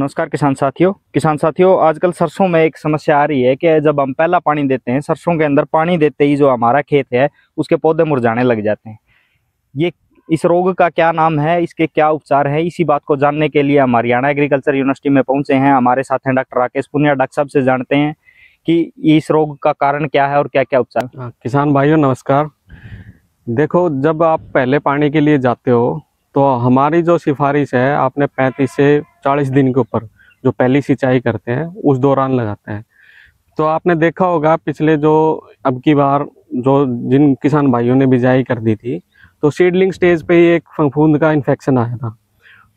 नमस्कार किसान साथियों आजकल सरसों में एक समस्या आ रही है कि जब हम पहला पानी देते हैं सरसों के अंदर पानी देते ही जो हमारा खेत है उसके पौधे मुरझाने लग जाते हैं। ये इस रोग का क्या नाम है, इसके क्या उपचार है, इसी बात को जानने के लिए हम हरियाणा एग्रीकल्चर यूनिवर्सिटी में पहुंचे हैं। हमारे साथ हैं डॉक्टर राकेश पुनिया। डॉक्टर साहब से जानते हैं कि इस रोग का कारण क्या है और क्या क्या उपचार। किसान भाइयों नमस्कार। देखो, जब आप पहले पानी के लिए जाते हो तो हमारी जो सिफारिश है आपने 35 से 40 दिन के ऊपर जो पहली सिंचाई करते हैं उस दौरान लगाते हैं। तो आपने देखा होगा पिछले जो अब की बार जो जिन किसान भाइयों ने बिजाई कर दी थी तो सीडलिंग स्टेज पे ही एक फफूंद का इन्फेक्शन आया था।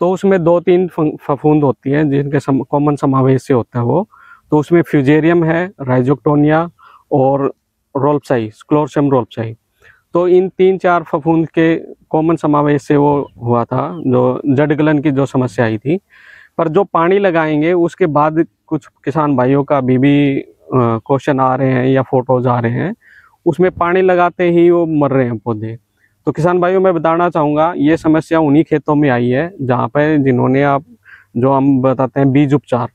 तो उसमें 2-3 फफूंद होती हैं जिनके कॉमन समावेश से होता है वो। तो उसमें फ्यूजेरियम है, राइजोक्टोनिया और रोल्प्साई, स्क्लोरशियम रोल्प्साई। तो इन 3-4 फफूंद के कॉमन समावेश से वो हुआ था, जो जड़ गलन की जो समस्या आई थी। पर जो पानी लगाएंगे उसके बाद कुछ किसान भाइयों का अभी भी क्वेश्चन आ रहे हैं या फोटोज आ रहे हैं, उसमें पानी लगाते ही वो मर रहे हैं पौधे। तो किसान भाइयों मैं बताना चाहूँगा ये समस्या उन्हीं खेतों में आई है जहाँ पर जिन्होंने आप जो हम बताते हैं बीज उपचार।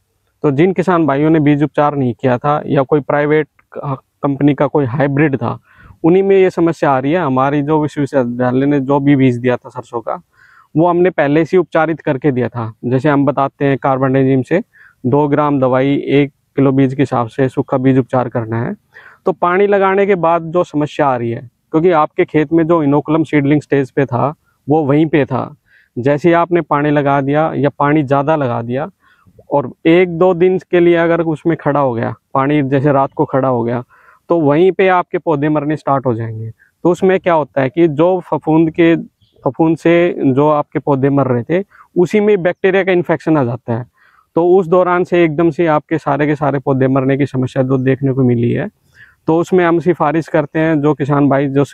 तो जिन किसान भाइयों ने बीज उपचार नहीं किया था या कोई प्राइवेट कंपनी का कोई हाइब्रिड था, उन्हीं में ये समस्या आ रही है। हमारी जो विश्वविद्यालय ने जो भी बीज दिया था सरसों का वो हमने पहले से उपचारित करके दिया था। जैसे हम बताते हैं कार्बेंडाजिम से 2 ग्राम दवाई 1 किलो बीज के हिसाब से सूखा बीज उपचार करना है। तो पानी लगाने के बाद जो समस्या आ रही है, क्योंकि आपके खेत में जो इनोकुलम सीडलिंग स्टेज पे था वो वहीं पे था। जैसे ही आपने पानी लगा दिया या पानी ज़्यादा लगा दिया और 1-2 दिन के लिए अगर उसमें खड़ा हो गया पानी, जैसे रात को खड़ा हो गया, तो वहीं पे आपके पौधे मरने स्टार्ट हो जाएंगे। तो उसमें क्या होता है कि जो फफूंद से जो आपके पौधे मर रहे थे उसी में बैक्टीरिया का इन्फेक्शन आ जाता है। तो उस दौरान से एकदम से आपके सारे के सारे पौधे मरने की समस्या जो देखने को मिली है। तो उसमें हम सिफारिश करते हैं जो किसान भाई जो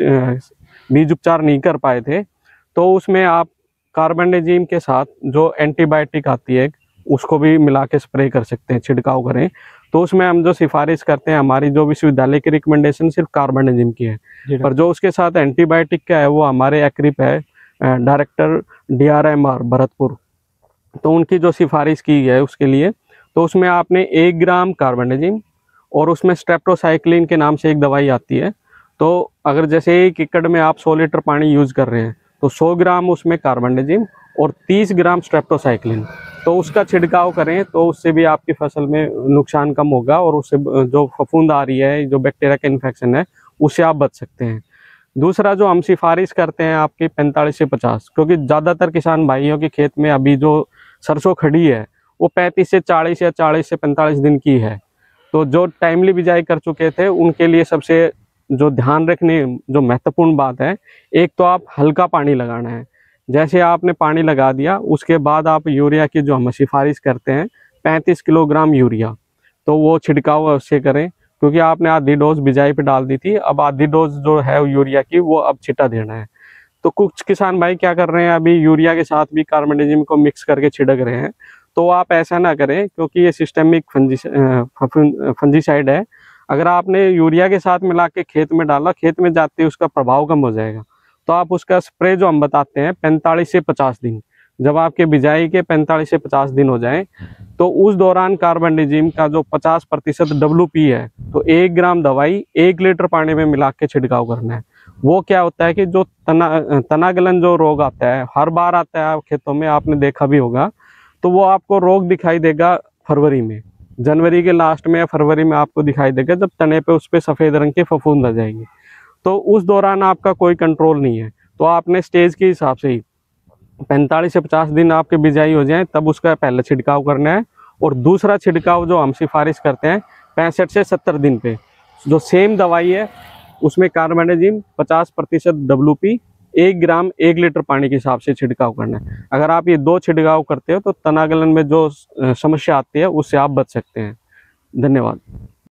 बीज उपचार नहीं कर पाए थे, तो उसमें आप कार्बेंडाजिम के साथ जो एंटीबायोटिक आती है उसको भी मिला के स्प्रे कर सकते हैं, छिड़काव करें। तो उसमें हम जो सिफारिश करते हैं, हमारी जो विश्वविद्यालय की रिकमेंडेशन सिर्फ कार्बेंडाजिम की है, पर जो उसके साथ एंटीबायोटिक का है वो हमारे एक्रिप है डायरेक्टर DRMR भरतपुर। तो उनकी जो सिफारिश की है उसके लिए, तो उसमें आपने 1 ग्राम कार्बेंडाजिम और उसमें स्ट्रेप्टोसाइक्लिन के नाम से एक दवाई आती है। तो अगर जैसे 1 एकड़ में आप 100 लीटर पानी यूज़ कर रहे हैं तो 100 ग्राम उसमें कार्बेंडाजिम और 30 ग्राम स्ट्रेप्टोसाइक्लिन, तो उसका छिड़काव करें। तो उससे भी आपकी फसल में नुकसान कम होगा और उससे जो फफूंद आ रही है, जो बैक्टीरिया का इन्फेक्शन है, उससे आप बच सकते हैं। दूसरा जो हम सिफारिश करते हैं आपकी 45 से 50, क्योंकि ज़्यादातर किसान भाइयों के खेत में अभी जो सरसों खड़ी है वो 35 से 40 या 40 से 45 दिन की है। तो जो टाइमली बिजाई कर चुके थे उनके लिए सबसे जो ध्यान रखने जो महत्वपूर्ण बात है, एक तो आप हल्का पानी लगाना है। जैसे आपने पानी लगा दिया उसके बाद आप यूरिया की जो हम सिफारिश करते हैं 35 किलोग्राम यूरिया, तो वो छिड़काव अवश्य करें, क्योंकि आपने आधी डोज बिजाई पे डाल दी थी, अब आधी डोज जो है यूरिया की वो अब छिटा देना है। तो कुछ किसान भाई क्या कर रहे हैं, अभी यूरिया के साथ भी कार्बेंडाजिम को मिक्स करके छिड़क रहे हैं। तो आप ऐसा ना करें, क्योंकि ये सिस्टेमिक फंजीसाइड है। अगर आपने यूरिया के साथ मिला के खेत में डाला, खेत में जाते ही उसका प्रभाव कम हो जाएगा। तो आप उसका स्प्रे जो हम बताते हैं 45 से 50 दिन, जब आपके बिजाई के 45 से 50 दिन हो जाएं, तो उस दौरान कार्बेंडाजिम का जो 50% WP है, तो 1 ग्राम दवाई 1 लीटर पानी में मिला के छिड़काव करना है। वो क्या होता है कि जो तनागलन जो रोग आता है, हर बार आता है खेतों में, आपने देखा भी होगा। तो वो आपको रोग दिखाई देगा फरवरी में, जनवरी के लास्ट में या फरवरी में आपको दिखाई देगा, जब तने पे उस पर सफ़ेद रंग के फफूंद आ जाएंगे। तो उस दौरान आपका कोई कंट्रोल नहीं है। तो आपने स्टेज के हिसाब से ही 45 से 50 दिन आपके बिजाई हो जाए तब उसका पहले छिड़काव करना है। और दूसरा छिड़काव जो हम सिफारिश करते हैं 65 से 70 दिन पे, जो सेम दवाई है उसमें कार्बेंडाजिम 50% WP 1 ग्राम 1 लीटर पानी के हिसाब से छिड़काव करना है। अगर आप ये 2 छिड़काव करते हो तो तनागलन में जो समस्या आती है उससे आप बच सकते हैं। धन्यवाद।